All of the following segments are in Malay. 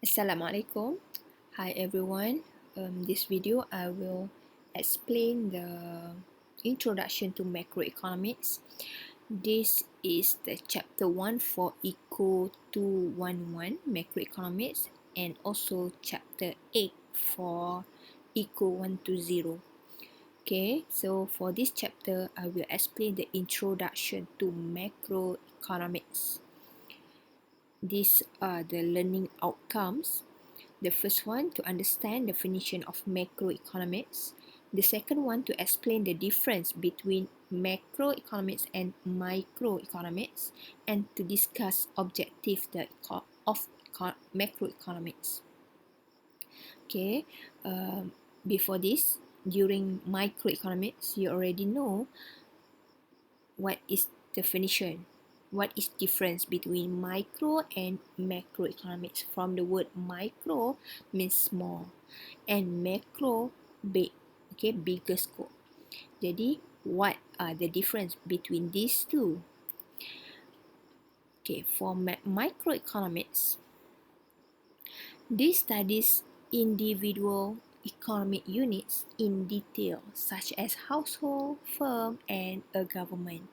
Assalamualaikum. Hi everyone. This video I will explain the introduction to macroeconomics. This is the chapter 1 for ECO211 macroeconomics and also chapter 8 for ECO120. Okay, so for this chapter I will explain the introduction to macroeconomics. These are the learning outcomes. The first one, to understand definition of macroeconomics. The second one, to explain the difference between macroeconomics and microeconomics, and to discuss objective of macroeconomics. Okay, before this, during microeconomics, you already know what is definition. What is difference between micro and macroeconomics? From the word micro means small and macro big, okay, bigger scope. Jadi what are the difference between these two? Okay, for microeconomics, this studies individual economic units in detail, such as household, firm, and a government.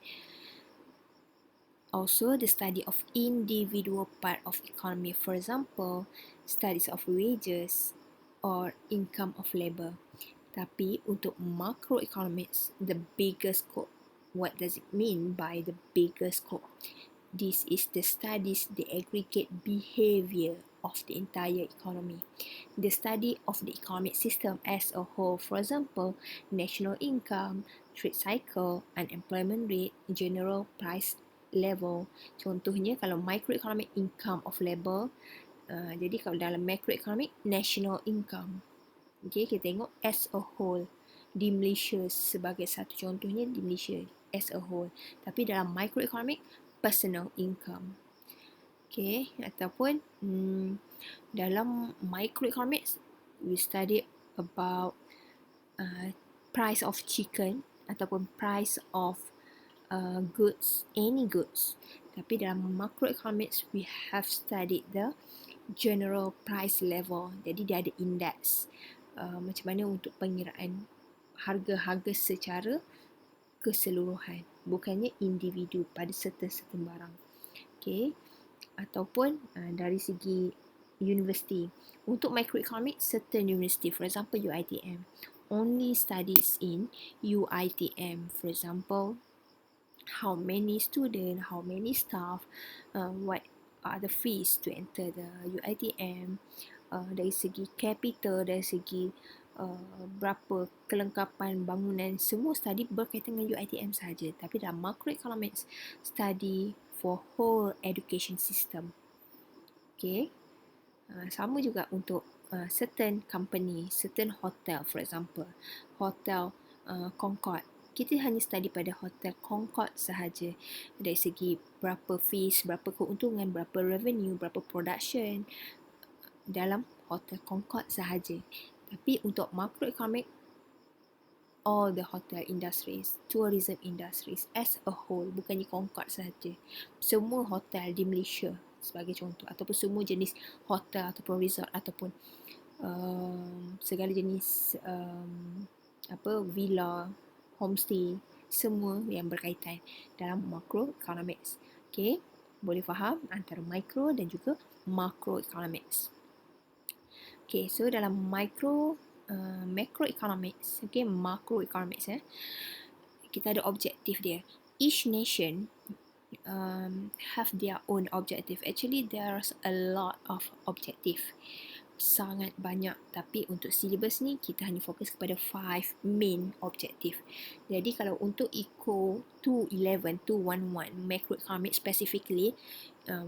Also, the study of individual part of economy, for example, studies of wages or income of labor. Tapi untuk macroeconomics, the bigger scope. What does it mean by the bigger scope? This is the studies, the aggregate behavior of the entire economy. The study of the economic system as a whole, for example, national income, trade cycle, unemployment rate, general price level. Contohnya kalau microeconomic, income of labor. Jadi kalau dalam macroeconomic, national income. Okay, kita tengok as a whole di Malaysia sebagai satu contohnya di Malaysia as a whole. Tapi dalam microeconomic, personal income. Okay, ataupun dalam microeconomics, we study about price of chicken ataupun price of goods, any goods. Tapi dalam macroeconomics, we have studied the general price level. Jadi dia ada index. Macam mana untuk pengiraan harga-harga secara keseluruhan. Bukannya individu pada certain barang. Okay. Ataupun dari segi university. Untuk macroeconomics, certain university, for example UiTM, only studies in UiTM. For example, how many students, how many staff, what are the fees to enter the UiTM, dari segi capital, dari segi berapa kelengkapan bangunan, semua study berkaitan dengan UiTM saja. Tapi dalam macroeconomics, study for whole education system. Okay, sama juga untuk certain company, certain hotel, for example, hotel Concord. Kita hanya study pada hotel Concord sahaja, dari segi berapa fees, berapa keuntungan, berapa revenue, berapa production dalam hotel Concord sahaja. Tapi untuk macroeconomic, all the hotel industries, tourism industries as a whole, bukannya Concord sahaja, semua hotel di Malaysia sebagai contoh, ataupun semua jenis hotel ataupun resort ataupun segala jenis villa, homestay, semua yang berkaitan dalam macroeconomics. Okay, boleh faham antara micro dan juga macroeconomics. Okay, so dalam macroeconomics, okay, macroeconomics, kita ada objektif dia. Each nation have their own objective. Actually, there's a lot of objective. Sangat banyak, tapi untuk syllabus ni kita hanya fokus kepada 5 main objective. Jadi kalau untuk ECO211, 211 macroeconomics specifically,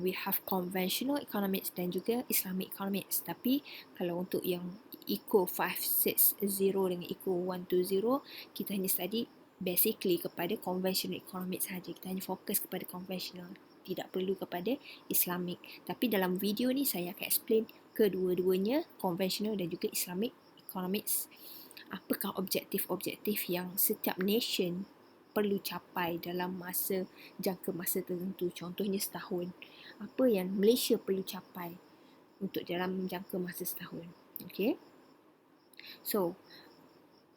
we have conventional economics dan juga Islamic economics. Tapi kalau untuk yang ECO 560 dengan ECO 120, kita hanya study basically kepada conventional economics sahaja. Kita hanya fokus kepada conventional, tidak perlu kepada Islamic. Tapi dalam video ni saya akan explain kedua-duanya, conventional dan juga Islamic economics. Apakah objektif-objektif yang setiap nation perlu capai dalam jangka masa tertentu, contohnya setahun. Apa yang Malaysia perlu capai untuk dalam jangka masa setahun. Okay, so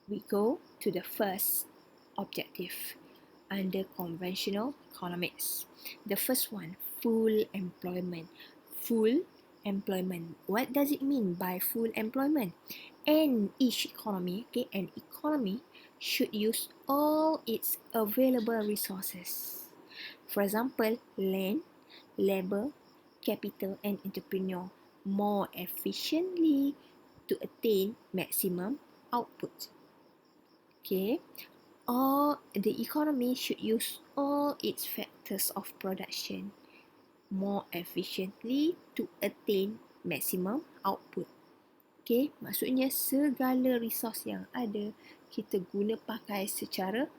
we go to the first objective under conventional economics. The first one, full employment. Full employment. What does it mean by full employment? And each economy, okay, an economy should use all its available resources. For example, land, labor, capital, and entrepreneur more efficiently to attain maximum output. Okay, all the economy should use all its factors of production more efficiently to attain maximum output. Okay, maksudnya segala resource yang ada kita guna pakai secara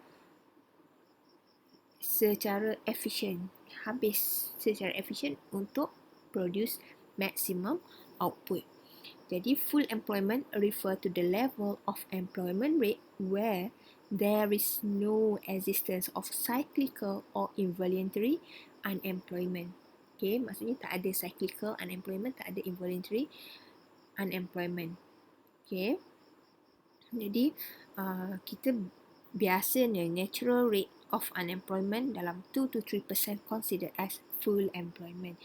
efisien, habis secara efisien untuk produce maximum output. Jadi full employment refer to the level of employment rate where there is no existence of cyclical or involuntary unemployment. Okay, maksudnya tak ada cyclical unemployment, tak ada involuntary unemployment. Okay, jadi kita biasanya natural rate of unemployment dalam 2 to 3% considered as full employment.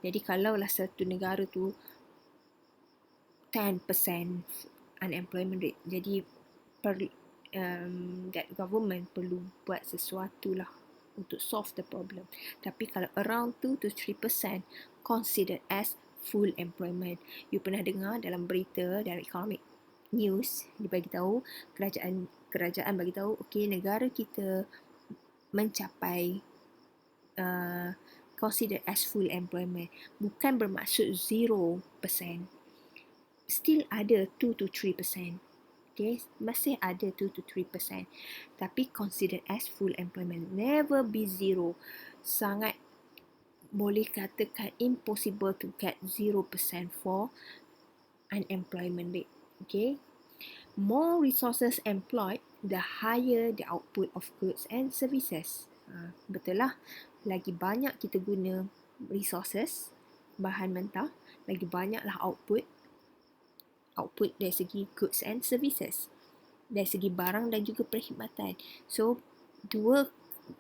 Jadi kalaulah satu negara tu 10% unemployment rate, jadi that government perlu buat sesuatu lah untuk solve the problem. Tapi kalau around 2 to 3% considered as full employment. You pernah dengar dalam berita, dalam economic news, dia bagi tahu kerajaan bagi tahu, okay, negara kita mencapai considered as full employment. Bukan bermaksud 0%. Still ada 2 to 3%. Okay, masih ada 2 to 3%. Tapi considered as full employment. Never be zero. Sangat boleh katakan impossible to get 0% for unemployment rate. Okay, more resources employed, the higher the output of goods and services. Betul lah, lagi banyak kita guna resources, bahan mentah, lagi banyaklah output dari segi goods and services, dari segi barang dan juga perkhidmatan. So dua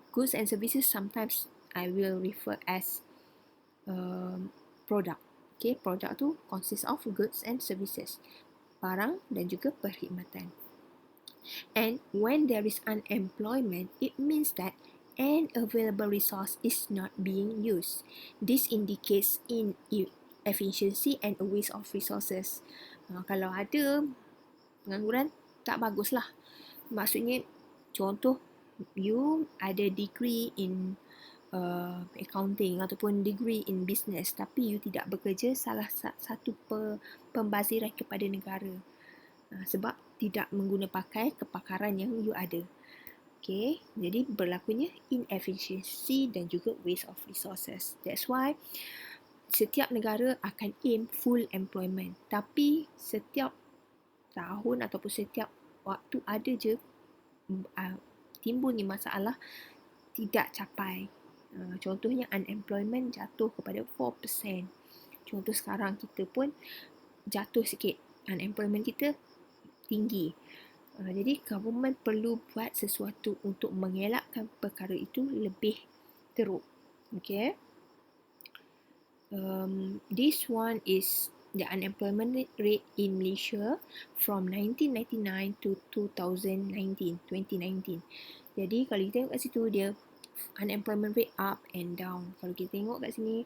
goods and services sometimes I will refer as product. Okay, product tu consists of goods and services, barang dan juga perkhidmatan. And when there is unemployment, it means that an available resource is not being used. This indicates inefficiency and a waste of resources. Kalau ada pengangguran, tak baguslah. Maksudnya, contoh, you ada degree in accounting ataupun degree in business, tapi you tidak bekerja, salah satu pembaziran kepada negara. Sebab tidak mengguna pakai kepakaran yang you ada. Okay, jadi berlakunya inefficiency dan juga waste of resources. That's why setiap negara akan aim full employment, tapi setiap tahun ataupun setiap waktu ada je timbulnya masalah tidak capai. Contohnya unemployment jatuh kepada 4%. Contoh sekarang kita pun jatuh sikit, unemployment kita tinggi. Jadi government perlu buat sesuatu untuk mengelakkan perkara itu lebih teruk. Okay. This one is the unemployment rate in Malaysia from 1999 to 2019. Jadi kalau kita tengok kat situ, dia unemployment rate up and down. Kalau kita tengok kat sini,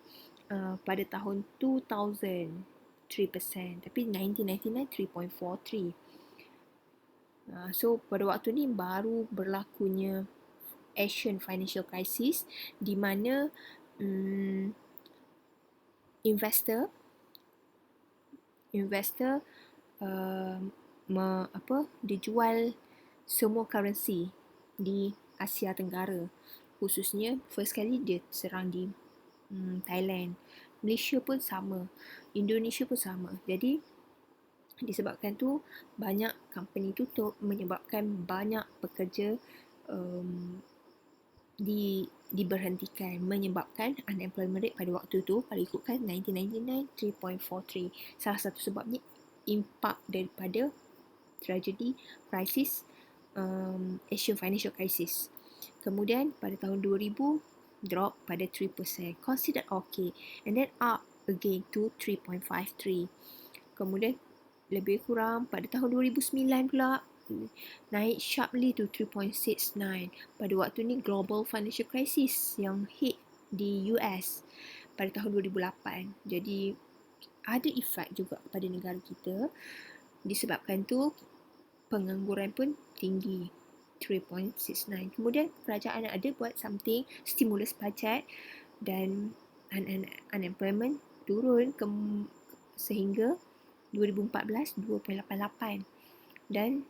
pada tahun 2000 3%, tapi 1999 3.43. So pada waktu ni baru berlakunya Asian financial crisis, di mana investor dia jual semua currency di Asia Tenggara, khususnya first kali dia serang di Thailand. Malaysia pun sama, Indonesia pun sama. Jadi disebabkan tu banyak company tutup, menyebabkan banyak pekerja diberhentikan, menyebabkan unemployment rate pada waktu tu, kalau ikutkan 1999, 3.43. Salah satu sebabnya impak daripada tragedi krisis Asian Financial Crisis. Kemudian pada tahun 2000 drop pada 3%, considered okay, and then up again to 3.53. Kemudian lebih kurang pada tahun 2009 pula naik sharply to 3.69 pada waktu ni global financial crisis yang hit di US pada tahun 2008. Jadi ada efek juga kepada negara kita, disebabkan tu pengangguran pun tinggi, 3.69. Kemudian kerajaan ada buat something, stimulus bajet, dan unemployment turun sehingga 2014 2.88 dan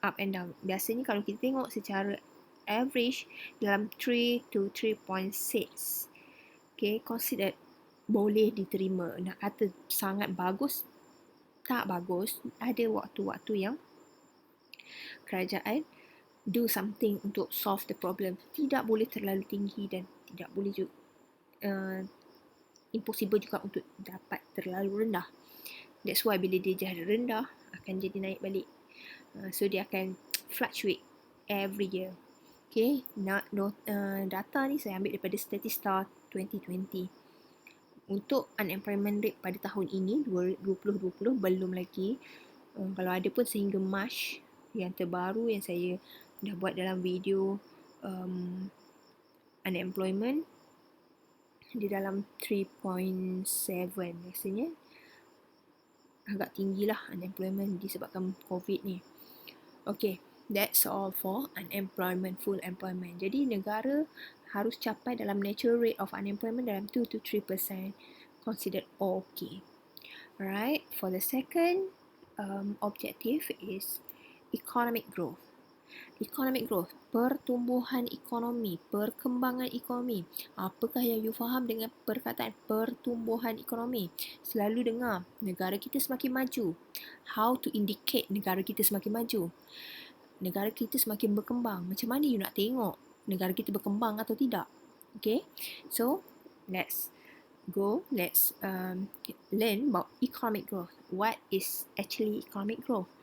up and down. Biasanya kalau kita tengok secara average dalam 3 to 3.6, okay, considered boleh diterima. Nak kata sangat bagus, tak bagus. Ada waktu-waktu yang kerajaan do something untuk solve the problem. Tidak boleh terlalu tinggi dan tidak boleh juga impossible juga untuk dapat terlalu rendah. That's why bila dia jadi rendah akan jadi naik balik. So dia akan fluctuate every year. Okay, data ni saya ambil daripada Statista 2020. Untuk unemployment rate pada tahun ini 2020 belum lagi. Kalau ada pun sehingga Mac yang terbaru yang saya dah buat dalam video unemployment di dalam 3.7 rasanya. Agak tinggilah unemployment disebabkan COVID ni. Okay, that's all for unemployment, full employment. Jadi negara harus capai dalam natural rate of unemployment dalam 2 to 3%, considered okay. Alright, for the second objective is economic growth. Economic growth, pertumbuhan ekonomi, perkembangan ekonomi. Apakah yang you faham dengan perkataan pertumbuhan ekonomi? Selalu dengar negara kita semakin maju. How to indicate negara kita semakin maju? Negara kita semakin berkembang. Macam mana you nak tengok negara kita berkembang atau tidak? Okay, so let's learn about economic growth. What is actually economic growth?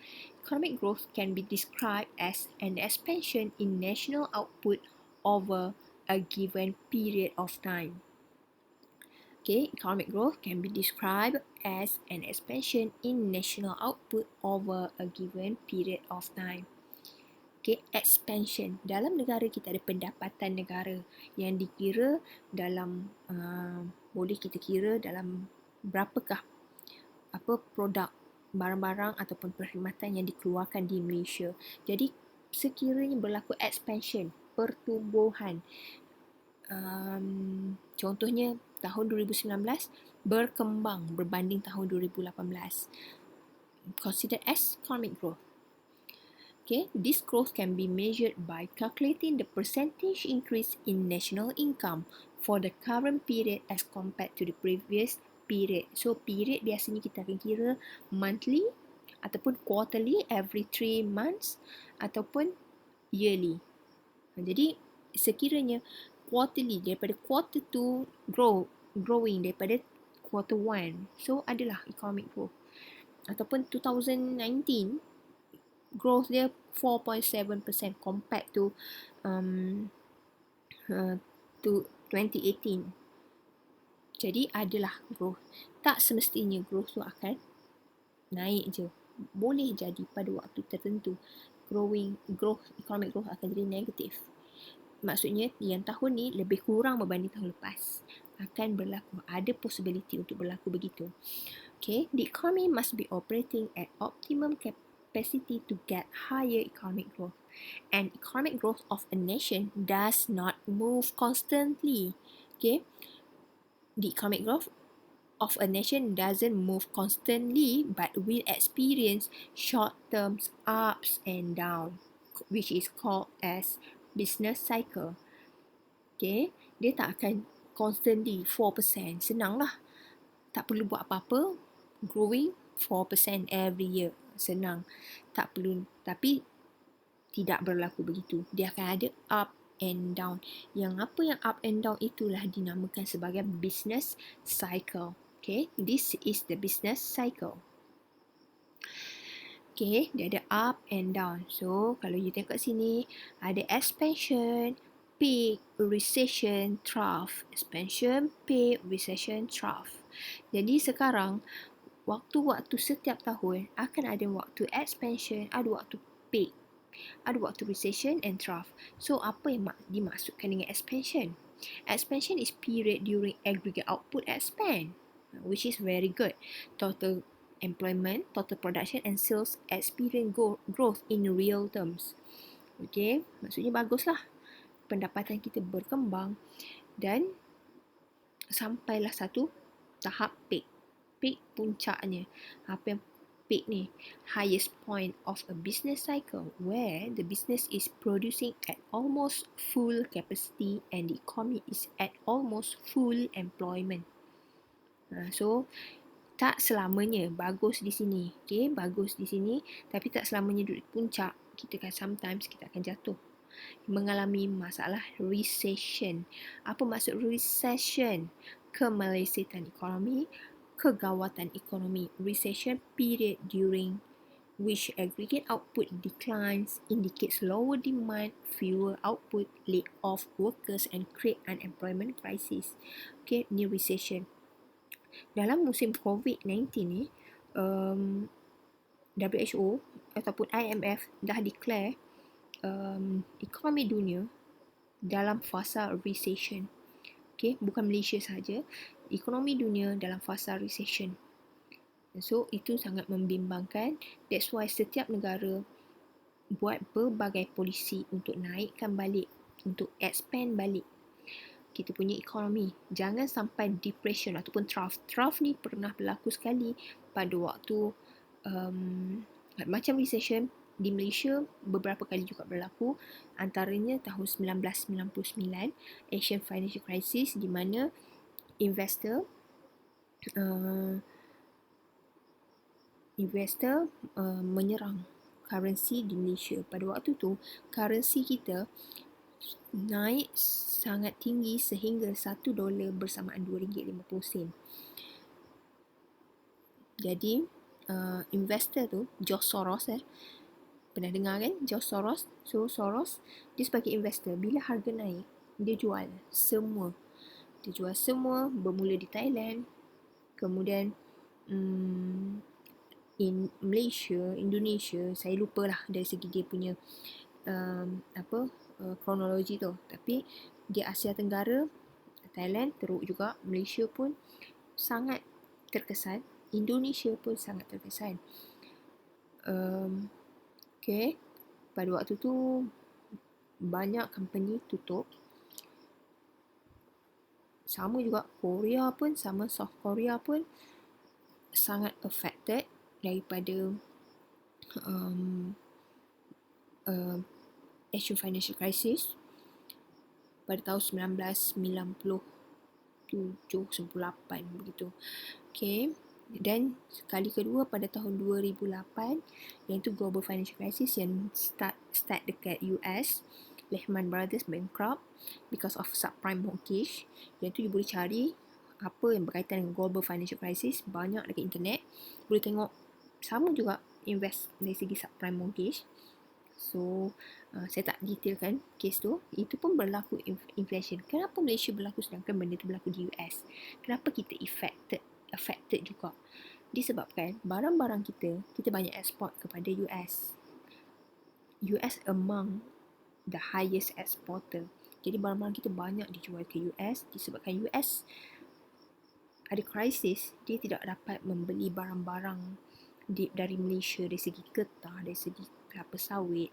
Economic growth can be described as an expansion in national output over a given period of time. Okay, economic growth can be described as an expansion in national output over a given period of time. Okay, expansion. Dalam negara kita ada pendapatan negara yang dikira dalam, boleh kita kira dalam berapakah produk, barang-barang ataupun perkhidmatan yang dikeluarkan di Malaysia. Jadi sekiranya berlaku expansion, pertumbuhan, contohnya tahun 2019 berkembang berbanding tahun 2018, considered as economic growth. Okay, this growth can be measured by calculating the percentage increase in national income for the current period as compared to the previous period. So period biasanya kita akan kira monthly ataupun quarterly, every 3 months ataupun yearly. Jadi sekiranya quarterly daripada quarter 2 growing daripada quarter 1, so adalah economic growth. Ataupun 2019 growth dia 4.7% compared to 2018. Jadi adalah growth. Tak semestinya growth tu akan naik je. Boleh jadi pada waktu tertentu economic growth akan jadi negatif. Maksudnya yang tahun ni lebih kurang berbanding tahun lepas. Akan berlaku, ada possibility untuk berlaku begitu. Okay, the economy must be operating at optimum capacity to get higher economic growth. And economic growth of a nation does not move constantly. Okay, the economic growth of a nation doesn't move constantly but will experience short-term ups and downs, which is called as business cycle. Okay, dia tak akan constantly 4%. Senang lah. Tak perlu buat apa-apa. Growing 4% every year. Senang. Tak perlu. Tapi tidak berlaku begitu. Dia akan ada up and down. Yang apa yang up and down itulah dinamakan sebagai business cycle. Okay, this is the business cycle. Okay, dia ada up and down. So, kalau you tengok kat sini, ada expansion, peak, recession, trough. Expansion, peak, recession, trough. Jadi sekarang, waktu-waktu setiap tahun akan ada waktu expansion, ada waktu peak, ada waktu recession and trough. So, apa yang dimaksudkan dengan expansion? Expansion is period during aggregate output expand, which is very good. Total employment, total production and sales experience growth in real terms. Okay, maksudnya baguslah. Pendapatan kita berkembang dan sampailah satu tahap peak. Peak puncaknya. Apa yang peak ni? Highest point of a business cycle where the business is producing at almost full capacity and the economy is at almost full employment. So, tak selamanya bagus di sini. Okay, bagus di sini. Tapi tak selamanya duduk di puncak. Sometimes kita akan jatuh. Mengalami masalah recession. Apa maksud recession? Kemelesatan ekonomi, kegawatan ekonomi. Recession period during which aggregate output declines, indicates lower demand, fewer output, lay off workers and create unemployment crisis. Okay, ni recession. Dalam musim COVID-19 ni, WHO ataupun IMF dah declare ekonomi dunia dalam fasa recession. Okay, bukan Malaysia sahaja, ekonomi dunia dalam fasa recession. So, itu sangat membimbangkan. That's why setiap negara buat berbagai polisi untuk naikkan balik, untuk expand balik kita punya ekonomi. Jangan sampai depression ataupun trough. Trough ni pernah berlaku sekali pada waktu macam recession di Malaysia beberapa kali juga berlaku. Antaranya tahun 1999 Asian Financial Crisis di mana investor menyerang currency di Malaysia. Pada waktu tu currency kita naik sangat tinggi sehingga $1 bersamaan RM2.50. Jadi investor tu George Soros pernah dengar kan George Soros? So Soros dia sebagai investor, bila harga naik dia jual semua. Dia jual semua, bermula di Thailand, kemudian in Malaysia, Indonesia, saya lupalah dari segi dia punya kronologi tu. Tapi di Asia Tenggara, Thailand teruk juga, Malaysia pun sangat terkesan, Indonesia pun sangat terkesan. Okay, pada waktu tu banyak company tutup. Sama juga Korea pun, sama South Korea pun sangat affected daripada Asian Financial Crisis pada tahun 1997-98 begitu. Okay, dan sekali kedua pada tahun 2008 iaitu Global Financial Crisis yang start dekat US. Lehman Brothers bankrupt because of subprime mortgage. Yang tu you boleh cari apa yang berkaitan dengan Global Financial Crisis, banyak dekat internet. Boleh tengok. Sama juga invest dari segi subprime mortgage. So, saya tak detailkan kes tu. Itu pun berlaku inflation. Kenapa Malaysia berlaku sedangkan benda tu berlaku di US? Kenapa kita affected juga? Disebabkan barang-barang kita banyak ekspor kepada US. US among the highest exporter. Jadi barang-barang kita banyak dijual ke US. Disebabkan US ada krisis, dia tidak dapat membeli barang-barang dari Malaysia, dari segi getah, dari segi kelapa sawit.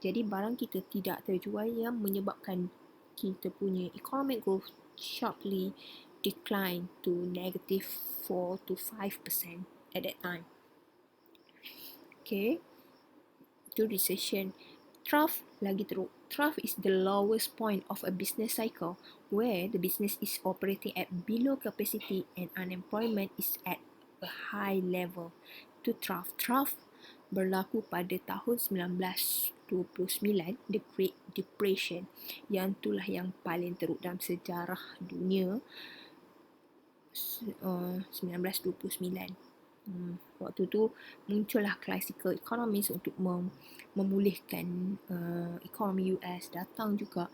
Jadi barang kita tidak terjual yang menyebabkan kita punya economic growth sharply decline to negative 4 to 5% at that time. Okay, itu recession. Trough lagi teruk. Trough is the lowest point of a business cycle where the business is operating at below capacity and unemployment is at a high level. Itu trough. Trough berlaku pada tahun 1929, the Great depression, yang itulah yang paling teruk dalam sejarah dunia 1929. Waktu tu muncullah classical economics untuk memulihkan ekonomi US. Datang juga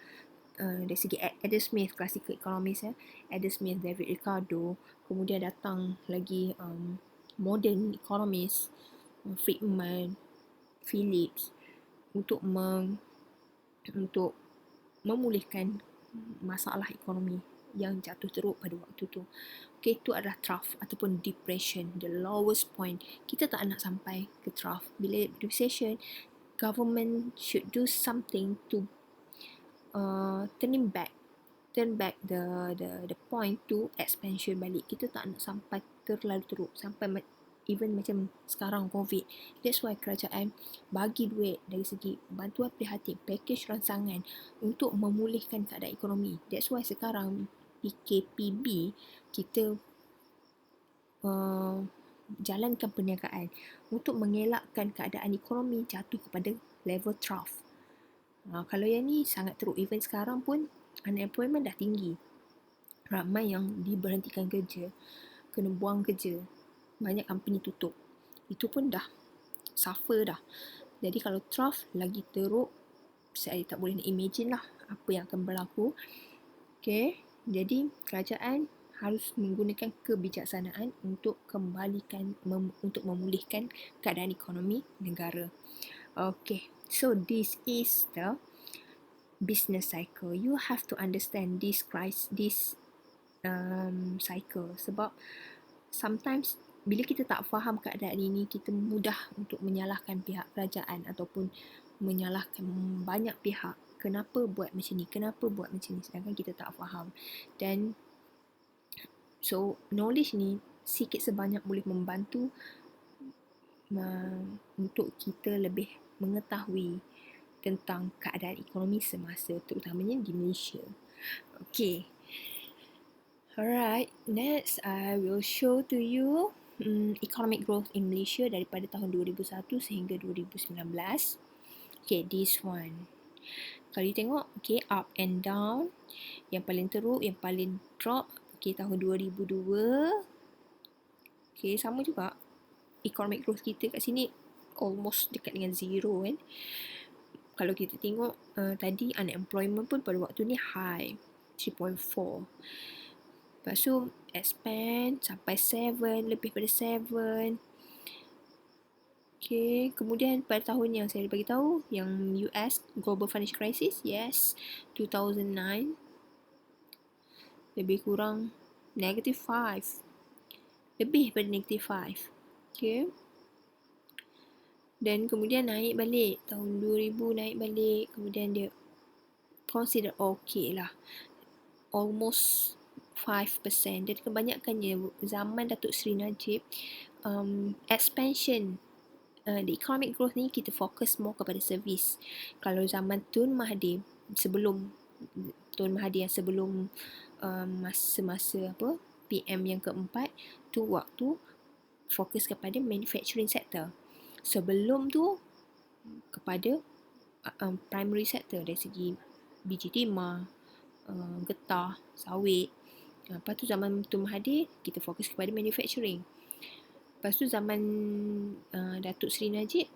dari segi Adam Smith, classical economics Adam Smith, David Ricardo. Kemudian datang lagi modern economics, Friedman, Phillips, untuk memulihkan masalah ekonomi yang jatuh teruk pada waktu tu. Okay, itu adalah trough ataupun depression, the lowest point. Kita tak nak sampai ke trough. Bila recession, government should do something to turn back the point to expansion balik. Kita tak nak sampai terlalu teruk, sampai even macam sekarang COVID. That's why kerajaan bagi duit dari segi bantuan prihatin, package ransangan untuk memulihkan keadaan ekonomi. That's why sekarang PKPB kita jalankan perniagaan untuk mengelakkan keadaan ekonomi jatuh kepada level trough. Kalau yang ni sangat teruk. Even sekarang pun unemployment dah tinggi. Ramai yang diberhentikan kerja, kena buang kerja. Banyak company tutup. Itu pun dah suffer dah. Jadi kalau trough lagi teruk, saya tak boleh nak imagine lah apa yang akan berlaku. Okay, jadi kerajaan harus menggunakan kebijaksanaan untuk untuk memulihkan keadaan ekonomi negara. Okay, so this is the business cycle. You have to understand this cycle, sebab sometimes bila kita tak faham keadaan ini, kita mudah untuk menyalahkan pihak kerajaan ataupun menyalahkan banyak pihak. Kenapa buat macam ni? Kenapa buat macam ni? Sedangkan kita tak faham. Dan so knowledge ni sikit sebanyak boleh membantu untuk kita lebih mengetahui tentang keadaan ekonomi semasa, terutamanya di Malaysia. Okay. Alright, next I will show to you economic growth in Malaysia daripada tahun 2001 sehingga 2019. Okay, this one. Kalau you tengok, okay, up and down. Yang paling teruk, yang paling drop, okay, tahun 2002. Okay, sama juga. Economic growth kita kat sini almost dekat dengan zero kan. Kalau kita tengok tadi unemployment pun pada waktu ni high, 3.4. Lepas tu expand sampai 7, lebih pada 7. Okay, kemudian pada tahun yang saya bagi tahu, yang US Global Financial Crisis, yes, 2009, lebih kurang -5, lebih pada -5. Okay, dan kemudian naik balik tahun 2000, naik balik, kemudian dia consider okay lah, almost 5%. Dan kebanyakannya zaman Datuk Seri Najib, expansion the economic growth ni kita fokus more kepada servis. Kalau zaman Tun Mahathir, sebelum Tun Mahathir yang sebelum masa-masa PM yang keempat tu, waktu fokus kepada manufacturing sector. Sebelum tu kepada primary sector dari segi biji timah, getah, sawit. Lepas tu zaman Tun Mahathir kita fokus kepada manufacturing. Lepas tu zaman Datuk Seri Najib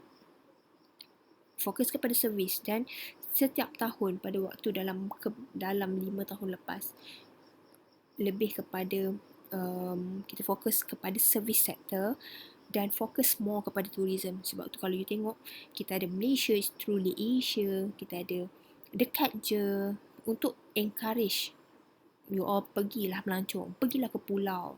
fokus kepada servis. Dan setiap tahun pada waktu dalam 5 tahun lepas, lebih kepada kita fokus kepada servis sector dan fokus more kepada tourism. Sebab tu kalau you tengok, kita ada Malaysia is truly Asia, kita ada dekat je, untuk encourage you all pergilah melancong, pergilah ke pulau,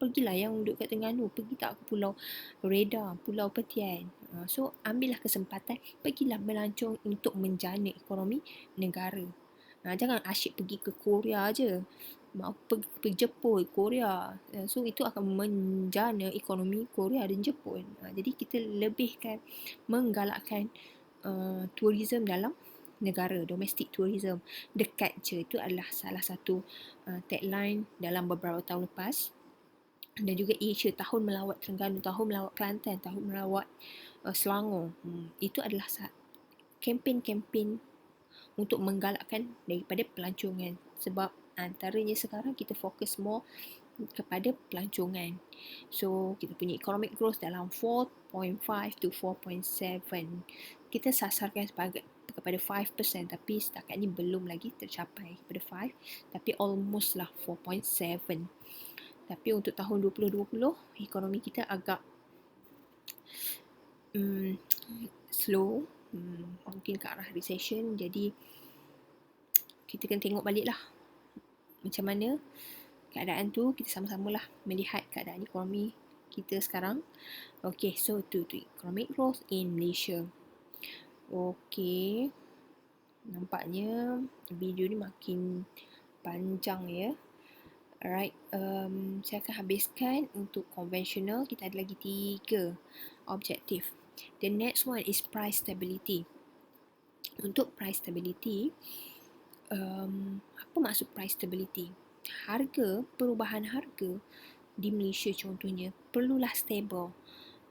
pergilah yang duduk kat Terengganu, pergi tak ke Pulau Reda, Pulau Petian. So ambillah kesempatan, pergilah melancong untuk menjana ekonomi negara. Jangan asyik pergi ke Korea je, pergi Jepun, Korea. So itu akan menjana ekonomi Korea dan Jepun. Jadi kita lebihkan, menggalakkan tourism dalam negara, domestic tourism. Dekat je, itu adalah salah satu tagline dalam beberapa tahun lepas. Dan juga Asia, tahun melawat Terengganu, tahun melawat Kelantan, tahun melawat Selangor. Itu adalah kempen-kempen untuk menggalakkan daripada pelancongan. Sebab antaranya sekarang kita fokus more kepada pelancongan. So, kita punya economic growth dalam 4.5 to 4.7. Kita sasarkan kepada 5%, tapi setakat ni belum lagi tercapai kepada 5, tapi almost lah 4.7. Tapi untuk tahun 2020, ekonomi kita agak slow, mungkin ke arah recession. Jadi kita kena tengok balik lah macam mana keadaan tu. Kita sama-sama lah melihat keadaan ekonomi kita sekarang. Okay, so to economic growth in Malaysia. Okay, nampaknya video ni makin panjang ya. Alright, saya akan habiskan untuk konvensional. Kita ada lagi 3 objektif. The next one is price stability. Untuk price stability, apa maksud price stability? Perubahan harga di Malaysia contohnya perlulah stable.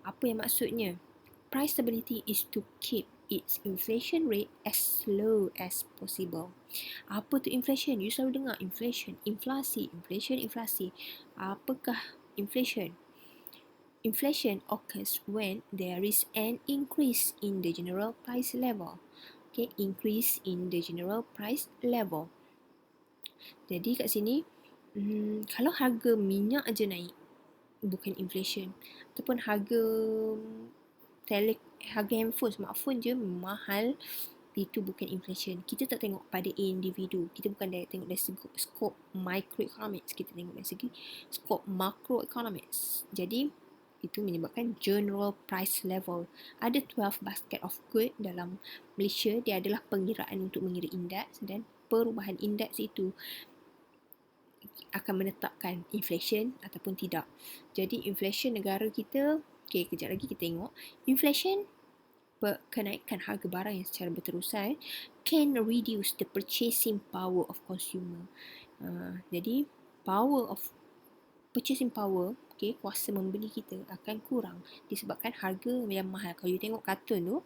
Apa yang maksudnya? Price stability is to keep its inflation rate as low as possible. Apa tu inflation? You selalu dengar inflation, inflasi, inflasi. Apakah inflation? Inflation occurs when there is an increase in the general price level. Okay, increase in the general price level. Jadi kat sini, kalau harga minyak aja naik, bukan inflation. Ataupun harga handphone, smartphone je mahal, itu bukan inflation. Kita tak tengok pada individu. Kita bukan tengok dari skop microeconomics. Kita tengok dari segi skop macroeconomics. Jadi, itu menyebabkan general price level. Ada 12 basket of good dalam Malaysia. Dia adalah pengiraan untuk mengira indeks, dan perubahan indeks itu akan menetapkan inflation ataupun tidak. Jadi inflation negara kita, okay, kejap lagi kita tengok. Inflation, kenaikan harga barang yang secara berterusan, can reduce the purchasing power of consumer. Jadi purchasing power, okay, kuasa membeli kita akan kurang disebabkan harga yang mahal. Kalau you tengok kartun tu,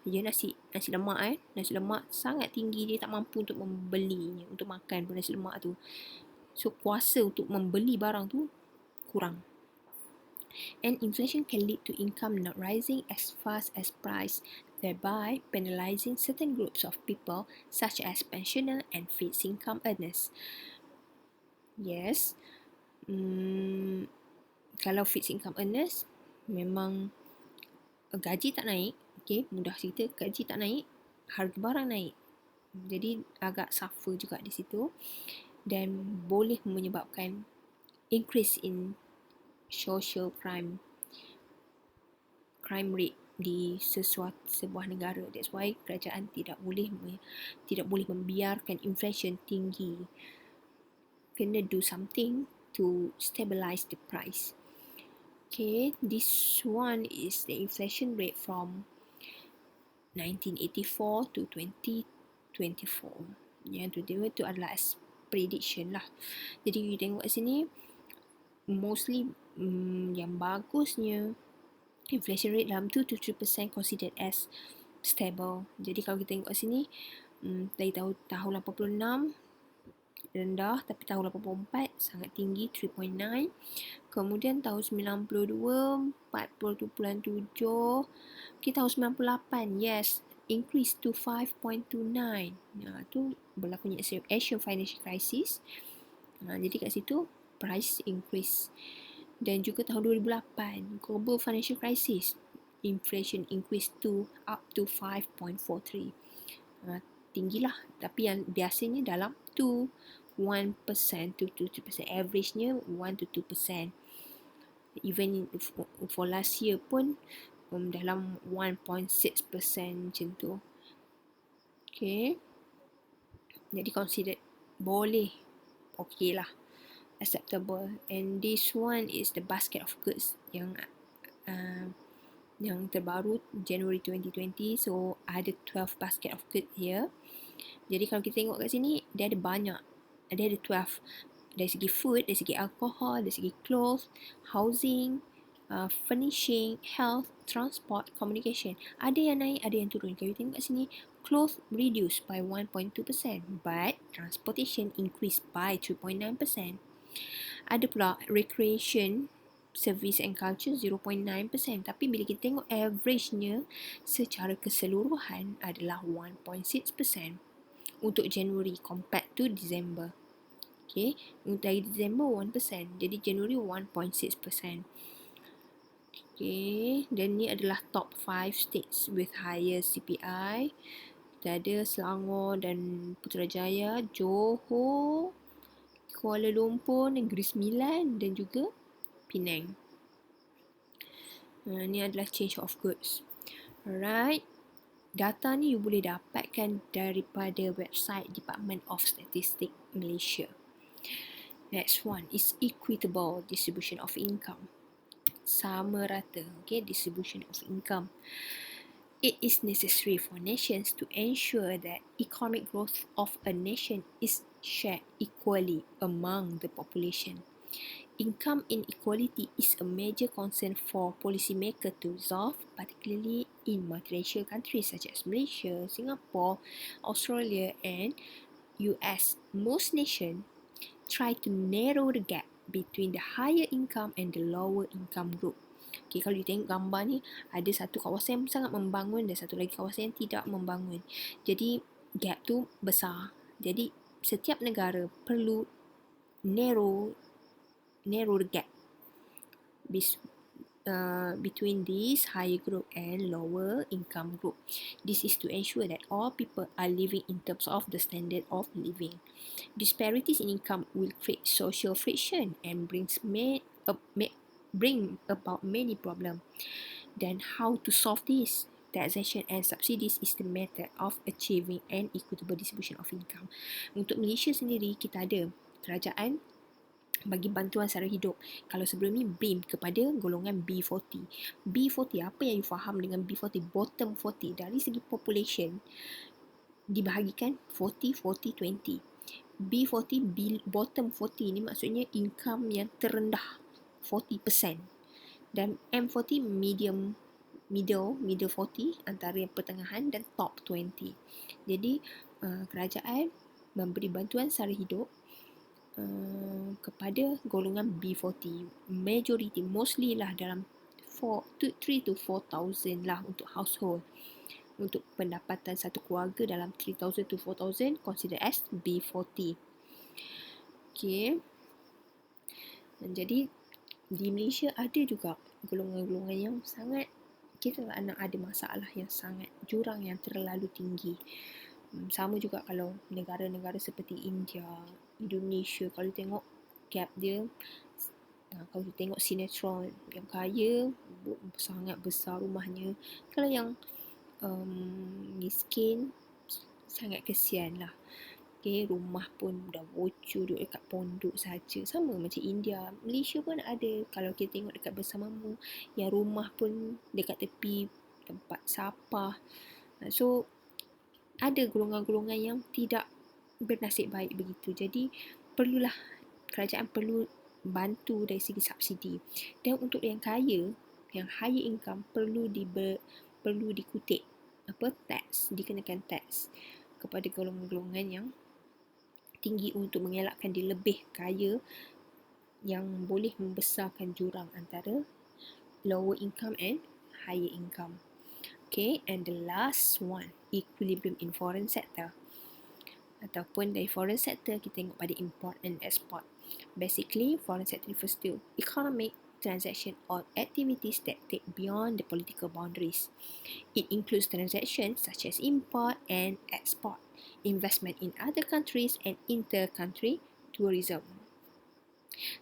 dia nasi lemak nasi lemak sangat tinggi, dia tak mampu untuk membelinya, untuk makan pun nasi lemak tu. So, kuasa untuk membeli barang tu kurang. And inflation can lead to income not rising as fast as price, thereby penalizing certain groups of people such as pensioner and fixed income earners. Yes, kalau fixed income earners, memang gaji tak naik, okay, mudah cerita, gaji tak naik, harga barang naik. Jadi agak suffer juga di situ, dan boleh menyebabkan increase in social crime rate di sebuah negara. That's why kerajaan tidak boleh membiarkan inflation tinggi. Kena do something to stabilize the price. Okay, this one is the inflation rate from 1984 to 2024. Yang tu adalah prediction lah. Jadi you tengok kat sini, mostly yang bagusnya inflation rate dalam 2 to 3% considered as stable. Jadi kalau kita tengok kat sini, dari tahun 86 rendah, tapi tahun 84 sangat tinggi, 3.9. Kemudian tahun 92 40.7. Okay, tahun 98, yes, increase to 5.29. Tu berlakunya Asian financial crisis. Jadi kat situ price increase. Dan juga tahun 2008, global financial crisis, inflation increase up to 5.43. Tinggilah, tapi yang biasanya dalam 1% to 2%, average-nya 1 to 2%. Even for last year pun dalam 1.6% macam tu. Okay, jadi considered boleh, okay lah, acceptable. And this one is the basket of goods yang terbaru January 2020. So ada 12 basket of goods here. Jadi kalau kita tengok kat sini, dia ada banyak. Dia ada 12. Dari segi food, dari segi alcohol, dari segi clothes, housing, furnishing, health, transport, communication. Ada yang naik, ada yang turun. Kalau kita tengok kat sini, Clothes reduced by 1.2%, but transportation increased by 3.9%. Ada pula recreation, service and culture 0.9%. Tapi bila kita tengok average-nya secara keseluruhan adalah 1.6% untuk January compared to December. Okay, dari December 1%, jadi January 1.6%. Okay, dan ni adalah top 5 states with higher CPI. Kita ada Selangor dan Putrajaya, Johor, Kuala Lumpur, Negeri Sembilan dan juga Penang. Ini adalah change of goods. Alright. Data ni you boleh dapatkan daripada website Department of Statistics Malaysia. Next one is equitable distribution of income. Sama rata, okay, distribution of income. It is necessary for nations to ensure that economic growth of a nation is shared equally among the population. Income inequality is a major concern for policymakers to resolve, particularly in multiracial countries such as Malaysia, Singapore, Australia and US. Most nations try to narrow the gap between the higher income and the lower income group. Okay, kalau you tengok gambar ni, ada satu kawasan yang sangat membangun dan satu lagi kawasan yang tidak membangun. Jadi, gap tu besar. Jadi, setiap negara perlu narrow the gap between this higher group and lower income group. This is to ensure that all people are living in terms of the standard of living. Disparities in income will create social friction and bring about many problems. Then how to solve this? Taxation and subsidies is the method of achieving an equitable distribution of income. Untuk Malaysia sendiri, kita ada kerajaan bagi bantuan sara hidup. Kalau sebelum ni BIM kepada golongan B40. B40, apa yang you faham dengan B40? Bottom 40. Dari segi population, dibahagikan 40, 40, 20. B40, bottom 40 ni maksudnya income yang terendah 40%. Dan M40, middle 40, antara yang pertengahan dan top 20. Jadi, kerajaan memberi bantuan sara hidup kepada golongan B40. Majority, mostly lah dalam 3 to 4,000 lah untuk household. Untuk pendapatan satu keluarga dalam 3,000 to 4,000 consider as B40. Okay. Jadi di Malaysia ada juga golongan-golongan yang sangat, kita nak ada masalah yang sangat, jurang yang terlalu tinggi. Sama juga kalau negara-negara seperti India, Indonesia, kalau tengok gap dia, kalau tengok sinetron yang kaya sangat besar rumahnya, kalau yang miskin sangat kesian lah. Okay, rumah pun dah bocor, duduk dekat pondok saja. Sama macam India. Malaysia pun ada, kalau kita tengok dekat bersamamu, yang rumah pun dekat tepi tempat sampah. So ada golongan-golongan yang tidak bernasib baik begitu. Jadi perlulah, kerajaan perlu bantu dari segi subsidi. Dan untuk yang kaya, yang higher income, perlu dikutip tax, dikenakan tax kepada golongan-golongan yang tinggi untuk mengelakkan dia lebih kaya, yang boleh membesarkan jurang antara lower income and higher income. Okay, and the last one, equilibrium in foreign sector. Ataupun dari foreign sector, kita tengok pada import and export. Basically, foreign sector refers to economic transaction or activities that take beyond the political boundaries. It includes transactions such as import and export, investment in other countries and inter-country tourism.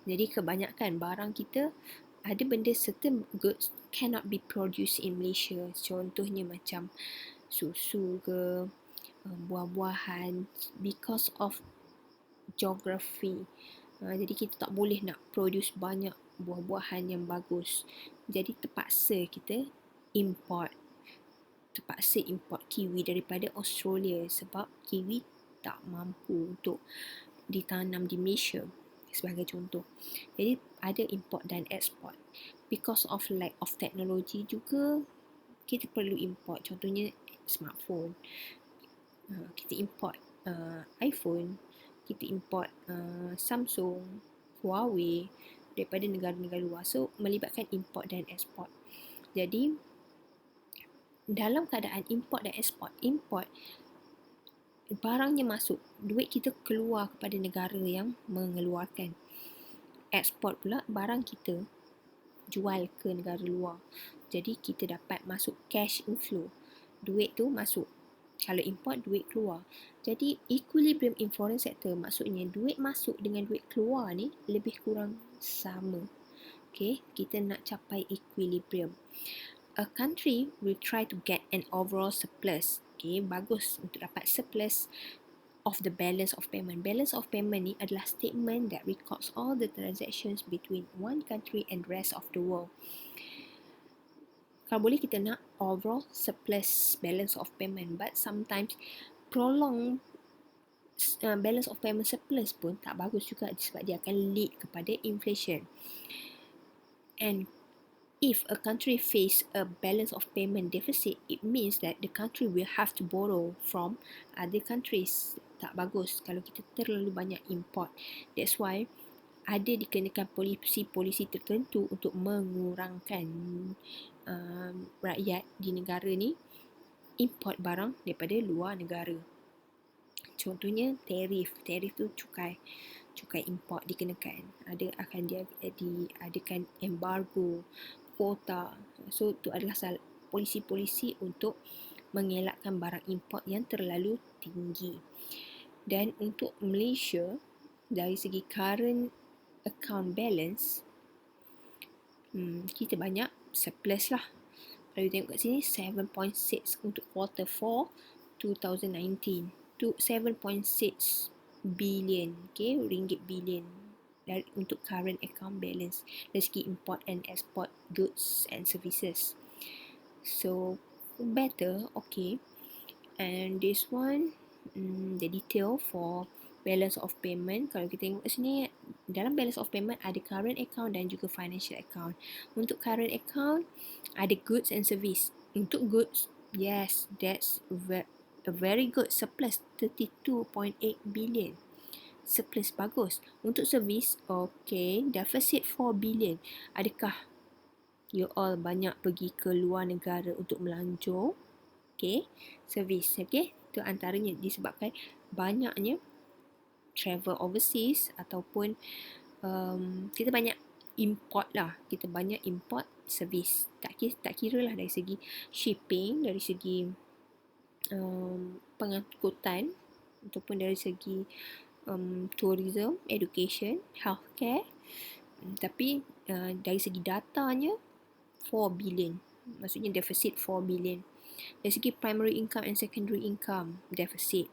Jadi kebanyakan barang kita, ada benda, certain goods cannot be produced in Malaysia. Contohnya macam susu ke, buah-buahan, because of geography. Jadi kita tak boleh nak produce banyak buah-buahan yang bagus. Jadi terpaksa kita import kiwi daripada Australia sebab kiwi tak mampu untuk ditanam di Malaysia, sebagai contoh. Jadi ada import dan export. Because of lack of technology juga, kita perlu import. Contohnya smartphone. Kita import iPhone, kita import Samsung, Huawei daripada negara-negara luar. So melibatkan import dan ekspor. Jadi dalam keadaan import dan ekspor, import barangnya masuk, duit kita keluar kepada negara yang mengeluarkan. Ekspor pula barang kita jual ke negara luar. Jadi kita dapat masuk cash inflow. Duit tu masuk. Kalau import, duit keluar. Jadi equilibrium in foreign sector maksudnya duit masuk dengan duit keluar ni lebih kurang sama. Okay, kita nak capai equilibrium. A country will try to get an overall surplus. Okay, bagus untuk dapat surplus of the balance of payment. Balance of payment ni adalah statement that records all the transactions between one country and rest of the world. Kalau boleh kita nak overall surplus balance of payment, but sometimes prolong balance of payment surplus pun tak bagus juga sebab dia akan lead kepada inflation. And if a country face a balance of payment deficit, it means that the country will have to borrow from other countries. Tak bagus kalau kita terlalu banyak import. That's why ada dikenakan polisi-polisi tertentu untuk mengurangkan rakyat di negara ni import barang daripada luar negara. Contohnya tarif tu cukai import dikenakan. Akan diadakan embargo, kuota. So itu adalah polisi-polisi untuk mengelakkan barang import yang terlalu tinggi. Dan untuk Malaysia, dari segi current account balance, kita banyak surplus lah. Kalau tengok kat sini 7.6 untuk quarter 4 2019 to 7.6 billion, okay, ringgit billion dari untuk current account balance dari segi import and export goods and services. So better, okay. And this one, the detail for balance of payment. Kalau kita tengok sini, dalam balance of payment ada current account dan juga financial account. Untuk current account ada goods and service. Untuk goods, yes, that's a very good surplus, 32.8 billion. Surplus bagus. Untuk service, okay, deficit 4 billion. Adakah you all banyak pergi ke luar negara untuk melancong? Okay, service, okay. Itu antaranya disebabkan banyaknya travel overseas ataupun kita banyak import lah. Kita banyak import service. Tak kira lah dari segi shipping, dari segi pengangkutan ataupun dari segi tourism, education, healthcare. Tapi dari segi datanya 4 billion. Maksudnya deficit 4 billion. Dari segi primary income and secondary income, deficit.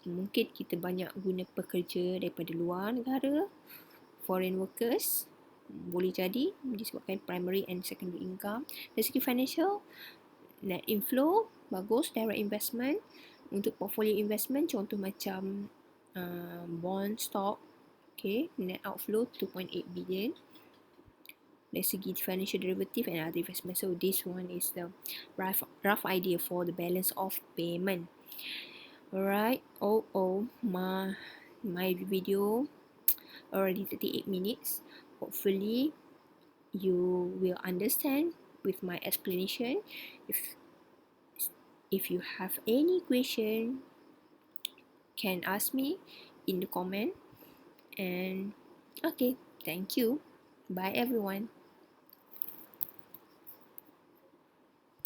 Mungkin kita banyak guna pekerja daripada luar negara, foreign workers, boleh jadi disebabkan primary and secondary income. Dari segi financial, net inflow bagus, direct investment. Untuk portfolio investment, contoh macam bond, stock, okay, net outflow 2.8 billion. Dari segi financial derivative and other investment. So this one is the rough idea for the balance of payment. Alright, my video already 38 minutes. Hopefully you will understand with my explanation. If you have any question, can ask me in the comment. And okay, thank you. Bye everyone.